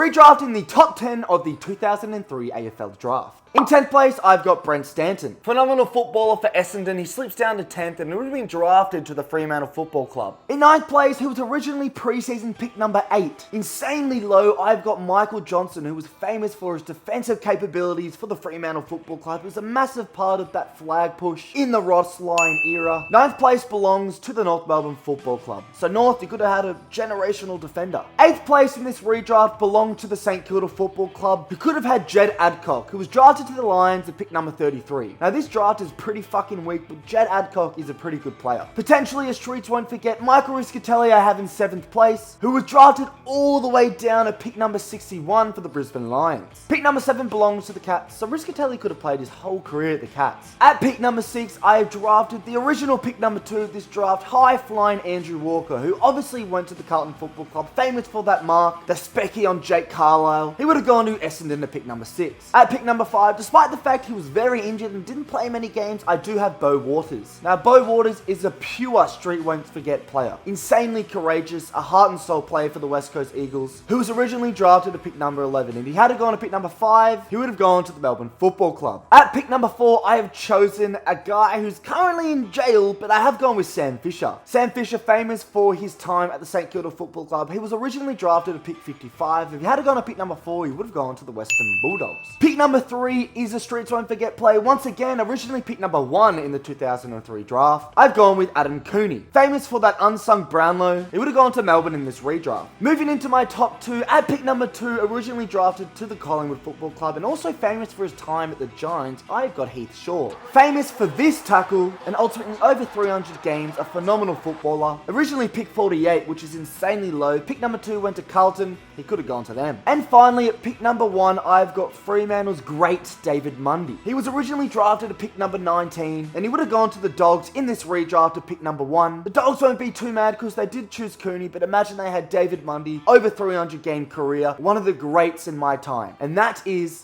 Redrafting the top 10 of the 2003 AFL Draft. In 10th place, I've got Brent Stanton. Phenomenal footballer for Essendon, he slips down to 10th and would have been drafted to the Fremantle Football Club. In 9th place, he was originally preseason pick number 8. Insanely low, I've got Michael Johnson, who was famous for his defensive capabilities for the Fremantle Football Club. He was a massive part of that flag push in the Ross Lyon era. 9th place belongs to the North Melbourne Football Club. So North, he could have had a generational defender. 8th place in this redraft belonged to the St Kilda Football Club, who could have had Jed Adcock, who was drafted to the Lions at pick number 33. Now this draft is pretty fucking weak, but Jed Adcock is a pretty good player. Potentially, as streets won't forget, Michael Riscatelli I have in 7th place, who was drafted all the way down at pick number 61 for the Brisbane Lions. Pick number 7 belongs to the Cats, so Riscatelli could have played his whole career at the Cats. At pick number 6, I have drafted the original pick number 2 of this draft, high-flying Andrew Walker, who obviously went to the Carlton Football Club, famous for that mark, the specky on Jake Carlisle. He would have gone to Essendon at pick number 6. At pick number 5, despite the fact he was very injured and didn't play many games, I do have Beau Waters. Now, Beau Waters is a pure street won't forget player. Insanely courageous, a heart and soul player for the West Coast Eagles, who was originally drafted at pick number 11. If he had gone to pick number 5, he would have gone to the Melbourne Football Club. At pick number 4, I have chosen a guy who's currently in jail, but I have gone with Sam Fisher. Sam Fisher, famous for his time at the St Kilda Football Club. He was originally drafted at pick 55. If he had gone to pick number 4, he would have gone to the Western Bulldogs. Pick number 3 is a streets won't forget play. Once again, originally picked number 1 in the 2003 draft. I've gone with Adam Cooney. Famous for that unsung Brownlow, he would have gone to Melbourne in this redraft. Moving into my top 2, at pick number 2, originally drafted to the Collingwood Football Club and also famous for his time at the Giants, I've got Heath Shaw. Famous for this tackle and ultimately over 300 games, a phenomenal footballer. Originally picked 48, which is insanely low. Pick number 2 went to Carlton, he could have gone to them. And finally, at pick number 1, I've got Fremantle's great David Mundy. He was originally drafted at pick number 19, and he would have gone to the Dogs in this redraft at pick number 1. The Dogs won't be too mad because they did choose Cooney, but imagine they had David Mundy, over 300 game career, one of the greats in my time. And that is